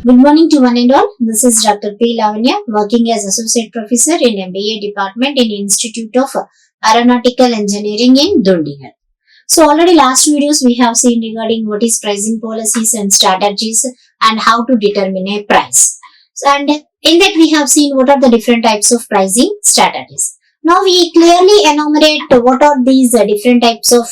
Good morning to one and all. This is Dr. P. Lavanya, working as Associate Professor in MBA Department in Institute of Aeronautical Engineering in Dundigal. So already last videos we have seen regarding what is pricing policies and strategies and how to determine a price. And in that we have seen what are the different types of pricing strategies. Now we clearly enumerate what are these different types of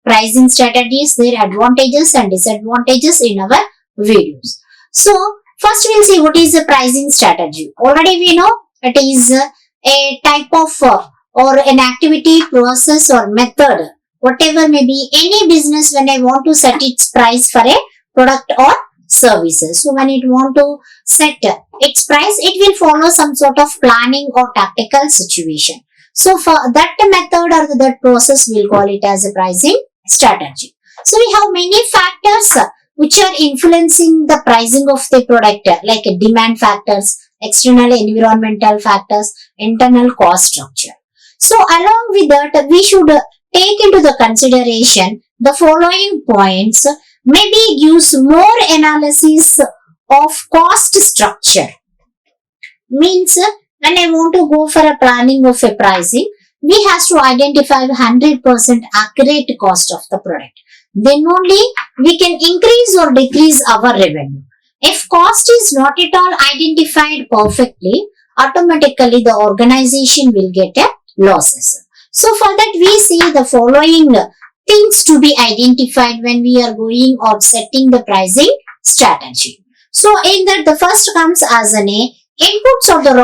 pricing strategies, their advantages and disadvantages in our videos. So first we'll see what is a pricing strategy. Already we know it is a type of or an activity, process or method, whatever may be any business when I want to set its price for a product or services. So when it want to set its price, it will follow some sort of planning or tactical situation. So for that method or that process, we'll call it as a pricing strategy. So we have many factors which are influencing the pricing of the product, like demand factors, external environmental factors, internal cost structure. So along with that, we should take into the consideration the following points. Maybe gives more analysis of cost structure. Means when I want to go for a planning of a pricing, we have to identify 100% accurate cost of the product. Then only we can increase or decrease our revenue. If cost is not at all identified perfectly, automatically the organization will get a losses. So for that we see the following things to be identified when we are going or setting the pricing strategy. So in that the first comes as an inputs of the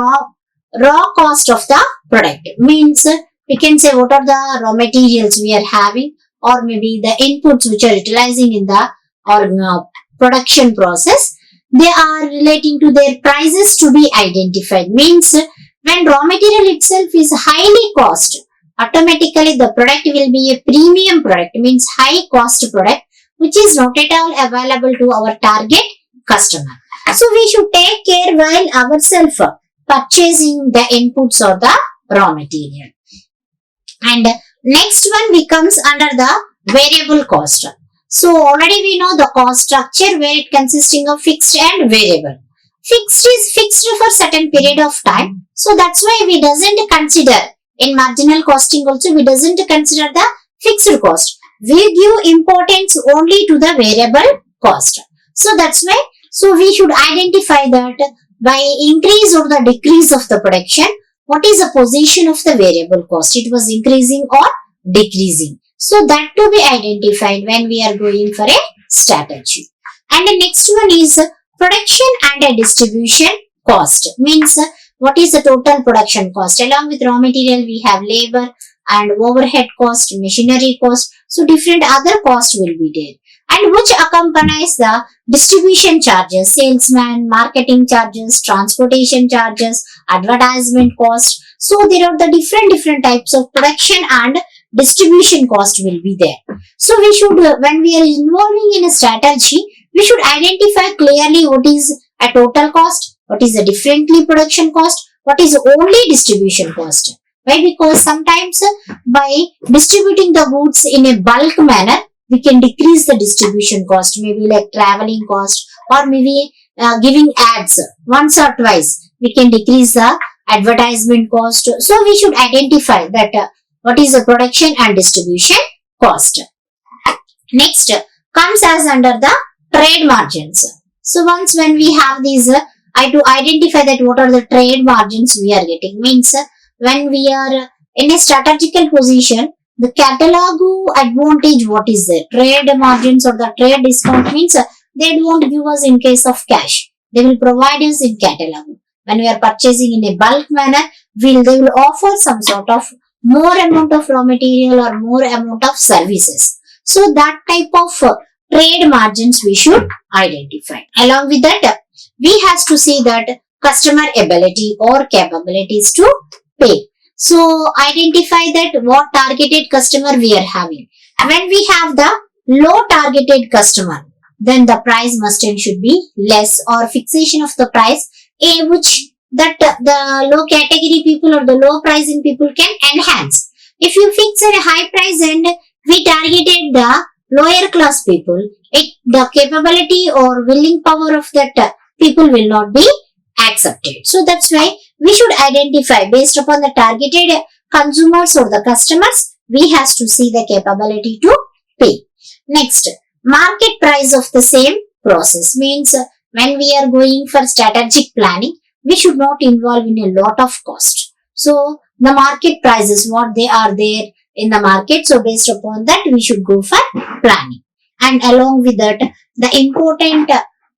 raw cost of the product. Means we can say what are the raw materials we are having, or maybe the inputs which are utilizing in the production process. They are relating to their prices to be identified. Means when raw material itself is highly cost, automatically the product will be a premium product, means high cost product which is not at all available to our target customer. So we should take care while ourselves purchasing the inputs or the raw material. And next one becomes under the variable cost. So already we know the cost structure where it consisting of fixed and variable. Fixed is fixed for certain period of time. So that's why we doesn't consider in marginal costing also we doesn't consider the fixed cost. We give importance only to the variable cost. So that's why we should identify that by increase or the decrease of the production, what is the position of the variable cost? It was increasing or decreasing. So that to be identified when we are going for a strategy. And the next one is production and a distribution cost. Means what is the total production cost? Along with raw material we have labor and overhead cost, machinery cost. So different other costs will be there. And which accompanies the distribution charges, salesman, marketing charges, transportation charges, advertisement cost. So there are the different types of production and distribution cost will be there. So we should, when we are involving in a strategy, we should identify clearly what is a total cost, what is a differently production cost, what is only distribution cost. Why? Because sometimes by distributing the goods in a bulk manner, we can decrease the distribution cost, maybe like traveling cost or maybe giving ads once or twice. We can decrease the advertisement cost. So we should identify that what is the production and distribution cost. Next comes as under the trade margins. So once when we have these, I to identify that what are the trade margins we are getting. Means when we are in a strategical position, the catalog advantage, what is the trade margins or the trade discount means they won't give us in case of cash. They will provide us in catalog. When we are purchasing in a bulk manner, they will offer some sort of more amount of raw material or more amount of services. So that type of trade margins we should identify. Along with that, we have to see that customer ability or capabilities to pay. So identify that what targeted customer we are having. When we have the low targeted customer, then the price must and should be less or fixation of the price, which that the low category people or the low pricing people can enhance. If you fix a high price and we targeted the lower class people, the capability or willing power of that people will not be accepted. So that's why we should identify based upon the targeted consumers or the customers, we has to see the capability to pay. Next, market price of the same process means when we are going for strategic planning, we should not involve in a lot of cost. So the market prices, what they are there in the market, so based upon that we should go for planning. And along with that, the important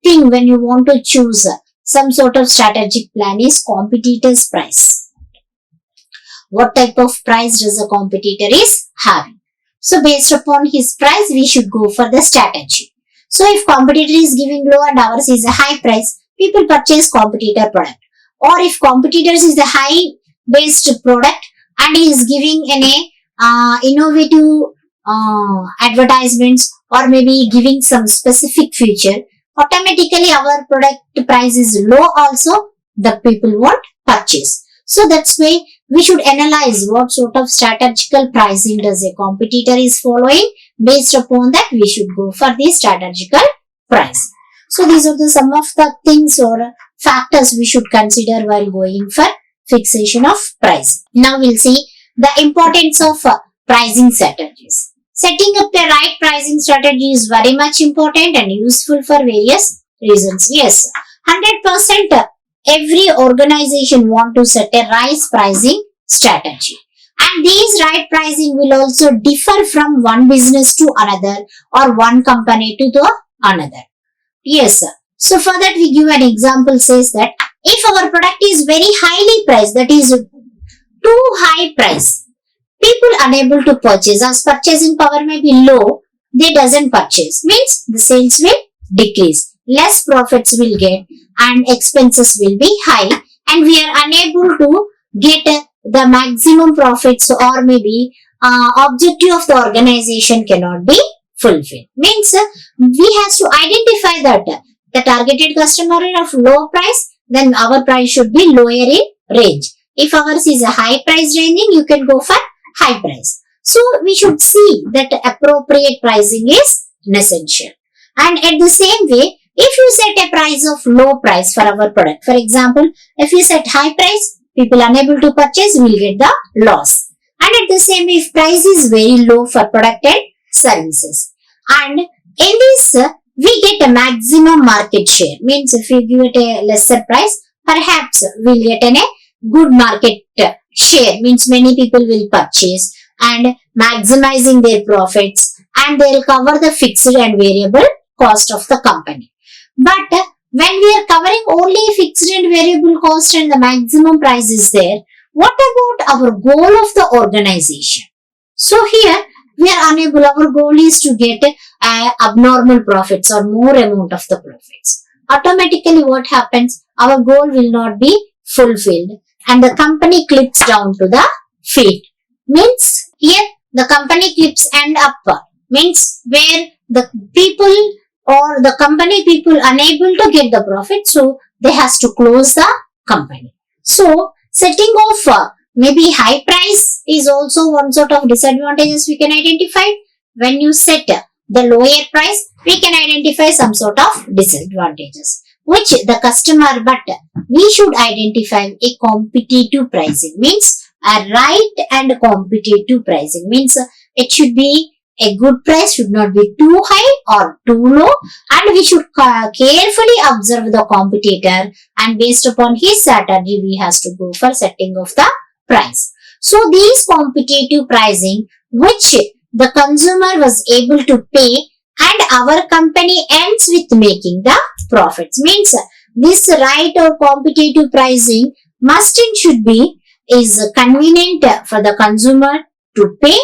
thing when you want to choose some sort of strategic plan is competitor's price. What type of price does a competitor is having? So based upon his price, we should go for the strategy. So if competitor is giving low and ours is a high price, people purchase competitor product. Or if competitors is a high based product and he is giving innovative advertisements or maybe giving some specific feature, automatically our product price is low also, the people won't purchase. So that's why we should analyze what sort of strategical pricing does a competitor is following. Based upon that, we should go for the strategical price. So these are some of the things or factors we should consider while going for fixation of price. Now we'll see the importance of pricing strategies. Setting up the right pricing strategy is very much important and useful for various reasons. Yes, 100% every organization want to set a right pricing strategy. And these right pricing will also differ from one business to another or one company to the another. Yes, sir. So for that we give an example says that if our product is very highly priced, that is too high price, people unable to purchase, as purchasing power may be low, they doesn't purchase, means the sales will decrease, less profits will get and expenses will be high and we are unable to get the maximum profits or maybe objective of the organization cannot be fulfilled. Means we have to identify that the targeted customer of low price, then our price should be lower in range. If ours is a high price ranging, you can go for high price. So we should see that appropriate pricing is essential. And at the same way, if you set a price of low price for our product, for example, if you set high price, people unable to purchase will get the loss. And at the same way, if price is very low for product and services. And in this, we get a maximum market share. Means if we give it a lesser price, perhaps we'll get a good market share. Means many people will purchase and maximizing their profits and they'll cover the fixed and variable cost of the company. But when we are covering only fixed and variable cost and the maximum price is there, what about our goal of the organization? So here we are unable, our goal is to get abnormal profits or more amount of the profits. Automatically what happens? Our goal will not be fulfilled and the company clips down to the feet. Means here the company clips end up, means where the people or the company people unable to get the profit, so they has to close the company. So setting off maybe high price is also one sort of disadvantages we can identify. When you set the lower price, we can identify some sort of disadvantages which the customer, but we should identify a competitive pricing. Means a right and competitive pricing, means it should be a good price, should not be too high or too low, and we should carefully observe the competitor and based upon his strategy we has to go for setting of the price. So these competitive pricing which the consumer was able to pay and our company ends with making the profits. Means this right or competitive pricing must and should be is convenient for the consumer to pay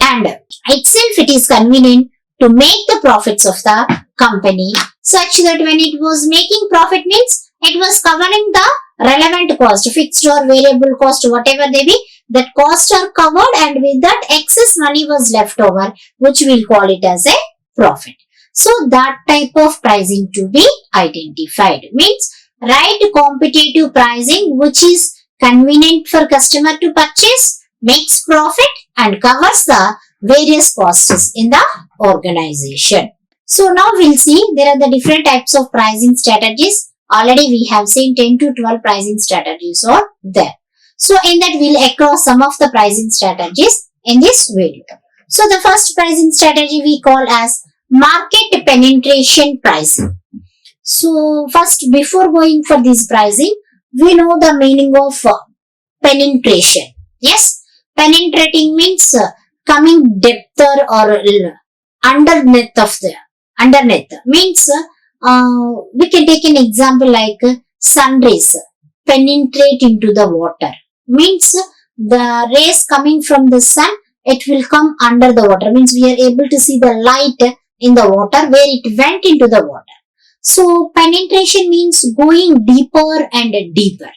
and itself it is convenient to make the profits of the company such that when it was making profit means it was covering the relevant cost, fixed or variable cost, whatever they be, that costs are covered and with that excess money was left over which we'll call it as a profit. So that type of pricing to be identified. Means right competitive pricing which is convenient for customer to purchase, makes profit and covers the various costs in the organization. So now we'll see there are the different types of pricing strategies. Already we have seen 10 to 12 pricing strategies are there. So in that we'll across some of the pricing strategies in this video. So the first pricing strategy we call as market penetration pricing. So first, before going for this pricing, we know the meaning of penetration. Yes, penetrating means coming depther or underneath of the underneath means we can take an example like sun rays penetrate into the water means the rays coming from the sun, it will come under the water means we are able to see the light in the water where it went into the water. So penetration means going deeper and deeper.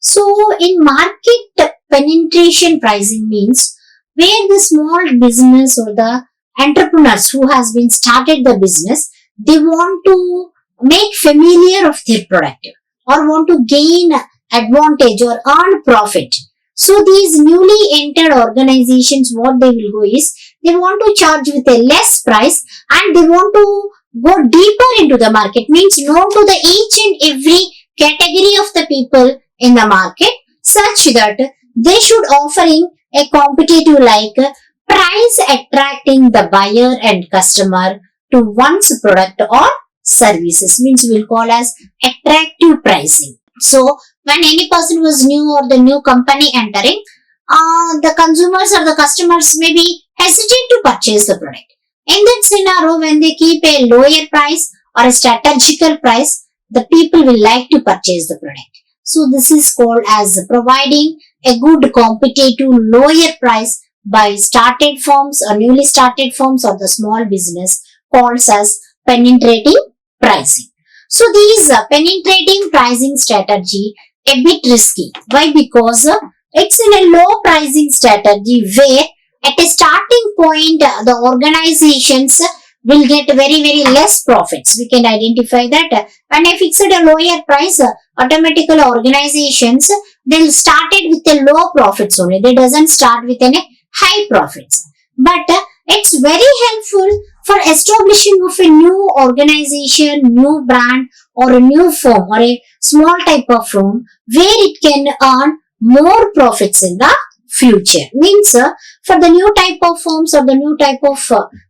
So in market penetration pricing means where the small business or the entrepreneurs who has been started the business, they want to make familiar of their product or want to gain advantage or earn profit. So these newly entered organizations, what they will go is, they want to charge with a less price and they want to go deeper into the market, means known to the each and every category of the people in the market, such that they should offering a competitive like price attracting the buyer and customer to one's product or services, means we'll call as attractive pricing. So when any person was new or the new company entering, the consumers or the customers may be hesitate to purchase the product. In that scenario, when they keep a lower price or a strategical price, the people will like to purchase the product. So this is called as providing a good competitive lower price by started firms or newly started firms or the small business calls as penetrating pricing. So these penetrating pricing strategy a bit risky. Why? Because it's in a low pricing strategy where at a starting point the organizations will get very less profits. We can identify that when I fixed a lower price, automatically organizations they'll started with a low profits only. They doesn't start with any high profits. But it's very helpful for establishing of a new organization, new brand or a new firm or a small type of firm where it can earn more profits in the future. Means for the new type of firms or the new type of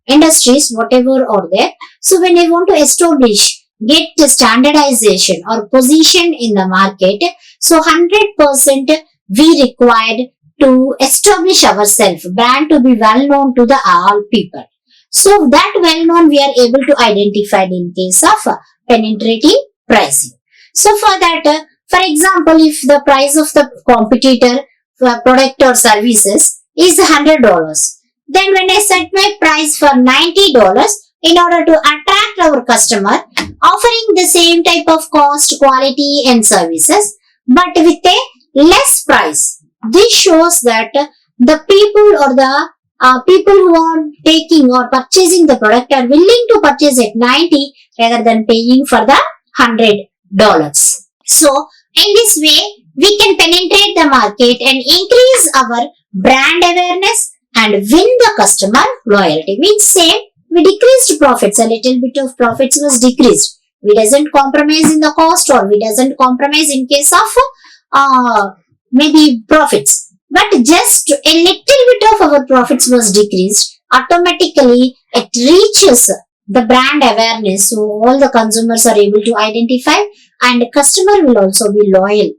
industries, whatever are there. So when I want to establish, get the standardization or position in the market, so 100% we required to establish ourselves, brand to be well known to the all people. So that well known we are able to identify in case of penetrating pricing. So for that, for example, if the price of the competitor product or services is $100, then when I set my price for $90 in order to attract our customer, offering the same type of cost, quality and services, but with a less price. This shows that the people or the people who are taking or purchasing the product are willing to purchase at 90 rather than paying for the $100. So in this way, we can penetrate the market and increase our brand awareness and win the customer loyalty. Means same, we decreased profits, a little bit of profits was decreased. We doesn't compromise in the cost or we doesn't compromise in case of maybe profits. But just a little bit of our profits was decreased. Automatically, it reaches the brand awareness. So all the consumers are able to identify and customer will also be loyal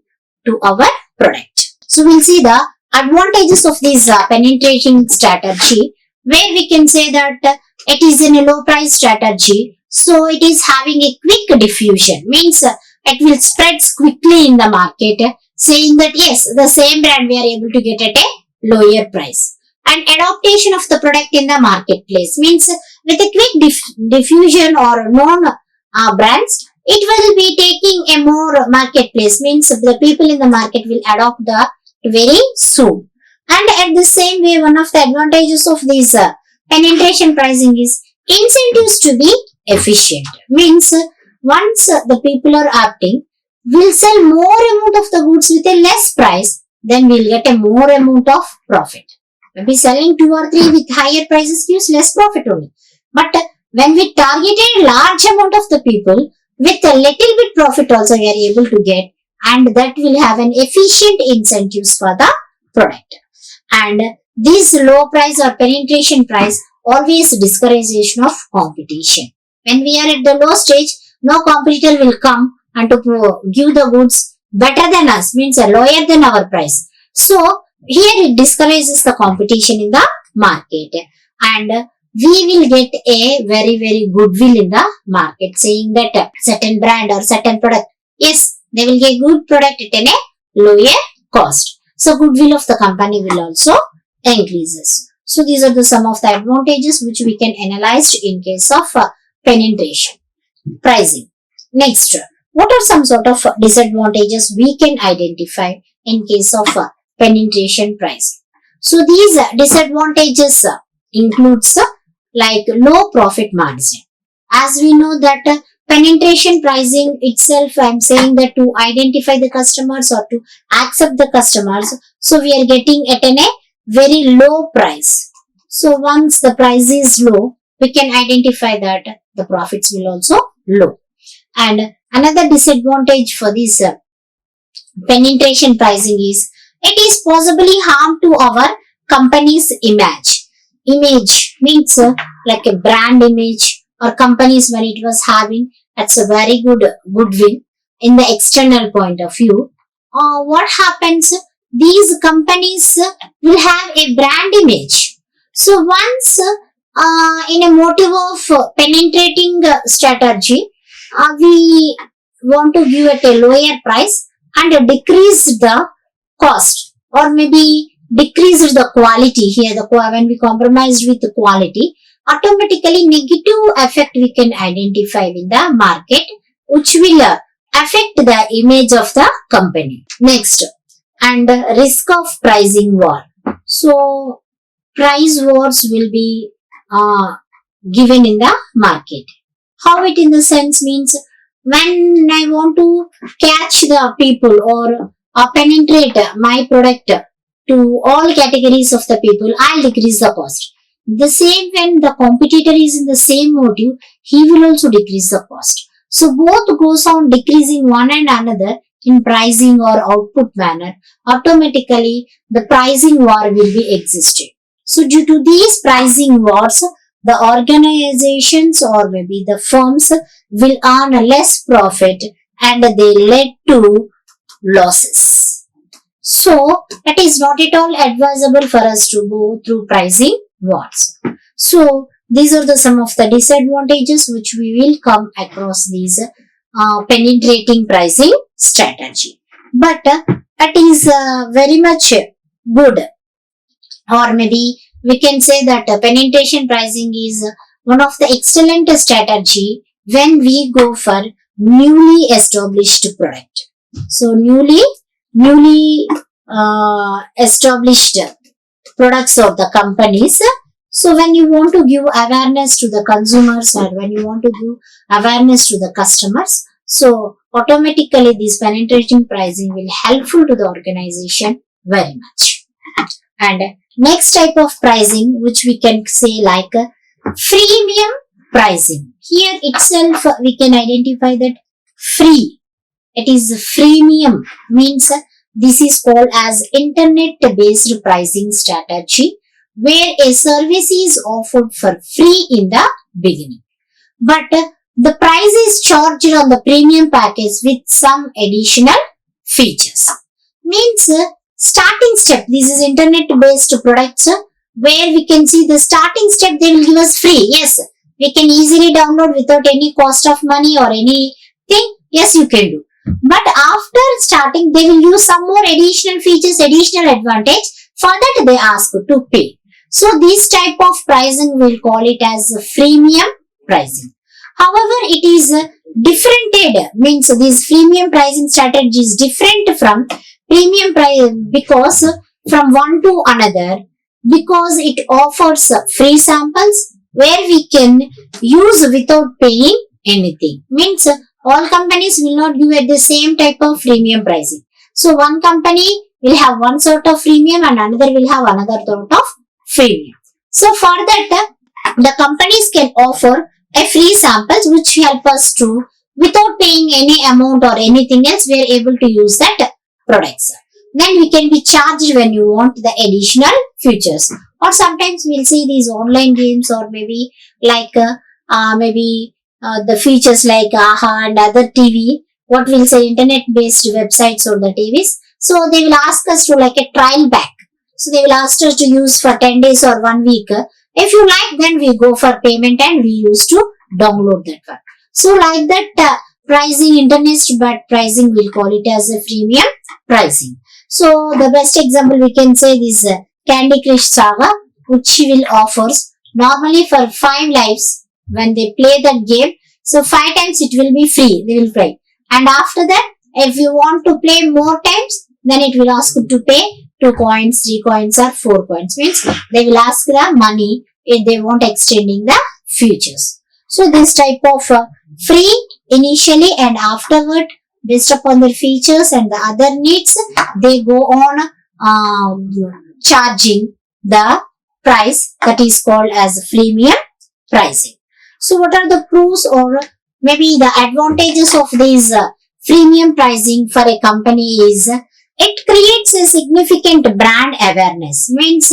to our product. So we'll see the advantages of this penetrating strategy, where we can say that it is in a low price strategy. So it is having a quick diffusion, means it will spread quickly in the market, saying that yes, the same brand we are able to get at a lower price. And adaptation of the product in the marketplace, means with a quick diffusion or known brands, it will be taking a more marketplace, means the people in the market will adopt the very soon. And at the same way, one of the advantages of this penetration pricing is incentives to be efficient. Means once the people are opting, we'll sell more amount of the goods with a less price, then we'll get a more amount of profit. Maybe selling 2 or 3 with higher prices gives less profit only. But when we target a large amount of the people, with a little bit profit also we are able to get, and that will have an efficient incentives for the product. And this low price or penetration price always discouragation of competition. When we are at the low stage, no competitor will come and to give the goods better than us, means lower than our price. So here it discourages the competition in the market, and we will get a very goodwill in the market, saying that certain brand or certain product, yes, they will get good product at a lower cost. So goodwill of the company will also increases. So these are the some of the advantages which we can analyze in case of penetration pricing. Next, what are some sort of disadvantages we can identify in case of penetration pricing? So these disadvantages includes like low profit margin. As we know that penetration pricing itself, I am saying that to identify the customers or to accept the customers, so we are getting at a very low price. So once the price is low, we can identify that the profits will also low. And another disadvantage for this penetration pricing is it is possibly harm to our company's image. Image means like a brand image, or companies when it was having, that's a very good goodwill in the external point of view. What happens? These companies will have a brand image. So once in a motive of penetrating strategy, we want to give at a lower price and decrease the cost, or maybe decrease the quality. Here when we compromised with the quality, automatically negative effect we can identify in the market, which will affect the image of the company. Next, and risk of pricing war. So price wars will be given in the market. How it in the sense means, when I want to catch the people or penetrate my product to all categories of the people, I'll decrease the cost. The same when the competitor is in the same motive, he will also decrease the cost. So both goes on decreasing one and another in pricing or output manner. Automatically the pricing war will be existed. So due to these pricing wars, the organizations or maybe the firms will earn a less profit and they lead to losses. So it is not at all advisable for us to go through pricing wars. So these are the some of the disadvantages which we will come across these penetrating pricing strategy. But it is very much good, or maybe we can say that penetration pricing is one of the excellent strategy when we go for newly established product. So newly established products of the companies. So when you want to give awareness to the consumers, or when you want to give awareness to the customers, so automatically this penetrating pricing will helpful to the organization very much. And next type of pricing, which we can say like freemium pricing. Here itself we can identify that free. It is freemium, means this is called as internet based pricing strategy, where a service is offered for free in the beginning, but the price is charged on the premium package with some additional features. Means starting step, this is internet based products where we can see the starting step they will give us free. Yes, we can easily download without any cost of money or anything. Yes, you can do. But after starting, they will use some more additional features, additional advantage. For that, they ask to pay. So this type of pricing, we'll call it as freemium pricing. However, it is differentiated, means this freemium pricing strategy is different from premium price because from one to another, because it offers free samples where we can use without paying anything. Means all companies will not give at the same type of freemium pricing. So one company will have one sort of freemium and another will have another sort of freemium. So for that, the companies can offer a free samples which help us to without paying any amount or anything else. We are able to use that products. Then we can be charged when you want the additional features. Or sometimes we'll see these online games, or maybe like the features like AHA and other TV, what we'll say internet based websites or the TVs. So they will ask us to like a trial back. So they will ask us to use for 10 days or 1 week. If you like, then we go for payment and we used to download that one. So like that pricing, internet but pricing, we'll call it as a freemium pricing. So the best example we can say is Candy Crush Saga, which will offers normally for 5 lives when they play that game. So 5 times it will be free, they will play. And after that, if you want to play more times, then it will ask you to pay 2 coins, 3 coins or 4 coins. Means they will ask the money if they want extending the features. So this type of free initially, and afterward based upon their features and the other needs, they go on charging the price that is called as freemium pricing. So what are the pros or maybe the advantages of this freemium pricing for a company is it creates a significant brand awareness. Means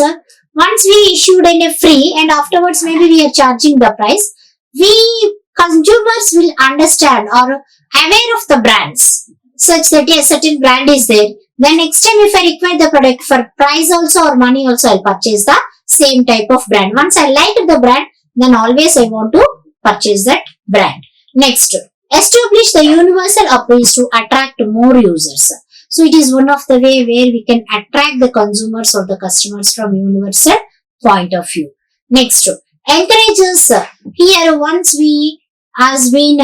once we issued in a free and afterwards maybe we are charging the price, we consumers will understand or aware of the brands such that a certain brand is there. Then next time if I require the product for price also or money also, I'll purchase the same type of brand. Once I like the brand, then always I want to purchase that brand. Next, establish the universal approach to attract more users. So it is one of the way where we can attract the consumers or the customers from universal point of view. Next, encourages here once we has been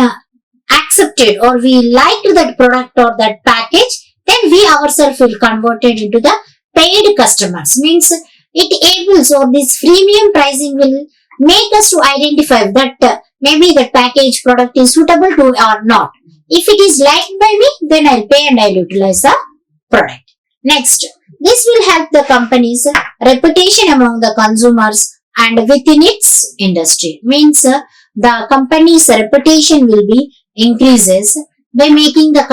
accepted or we liked that product or that package, then we ourselves will convert it into the paid customers. Means it enables, or this freemium pricing will make us to identify that maybe the package product is suitable to or not. If it is liked by me, then I'll pay and I'll utilize the product. Next, this will help the company's reputation among the consumers and within its industry. Means the company's reputation will be increases by making the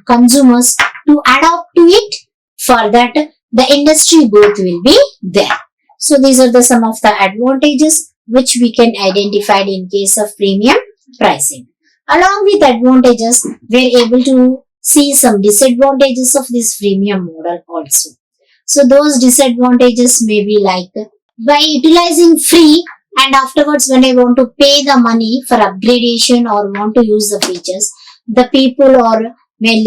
consumers to adopt to it. For that, the industry growth will be there. So these are the some of the advantages which we can identify in case of premium pricing. Along with advantages, we are able to see some disadvantages of this freemium model also. So those disadvantages may be like by utilizing free and afterwards when I want to pay the money for upgradation or want to use the features, the people or may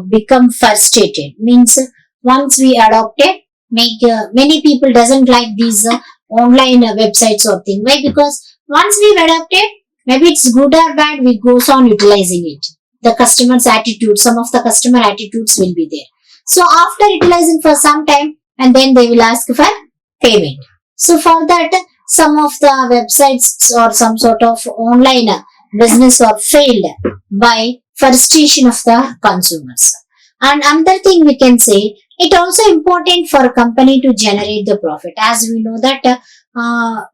become frustrated. Means once we adopt it, many people doesn't like these online websites or thing. Why? Because once we've adopted, maybe it's good or bad, we goes on utilizing it. The customer's attitude, some of the customer attitudes will be there. So after utilizing for some time, and then they will ask for payment. So for that, some of the websites or some sort of online business are failed by frustration of the consumers. And another thing we can say, it also important for a company to generate the profit. As we know that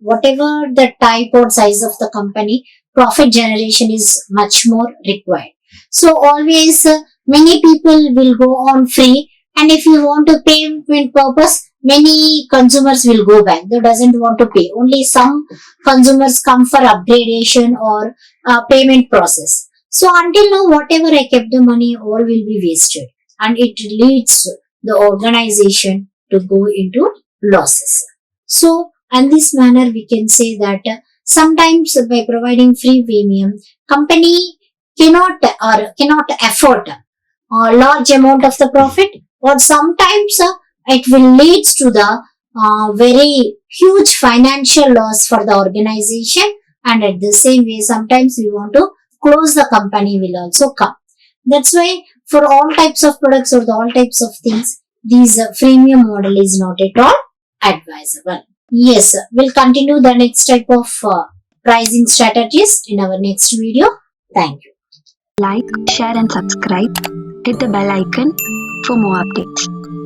whatever the type or size of the company, profit generation is much more required. So always many people will go on free, and if you want to payment purpose, many consumers will go back. They doesn't want to pay. Only some consumers come for upgradation or payment process. So until now, whatever I kept the money, all will be wasted, and it leads the organization to go into losses. So in this manner, we can say that sometimes by providing free premium, company cannot afford a large amount of the profit, or sometimes it will lead to the very huge financial loss for the organization, and at the same way sometimes we want to close the company will also come. That's why for all types of products or all types of things, this freemium model is not at all advisable. Yes, we'll continue the next type of pricing strategies in our next video. Thank you. Like, share and subscribe. Hit the bell icon for more updates.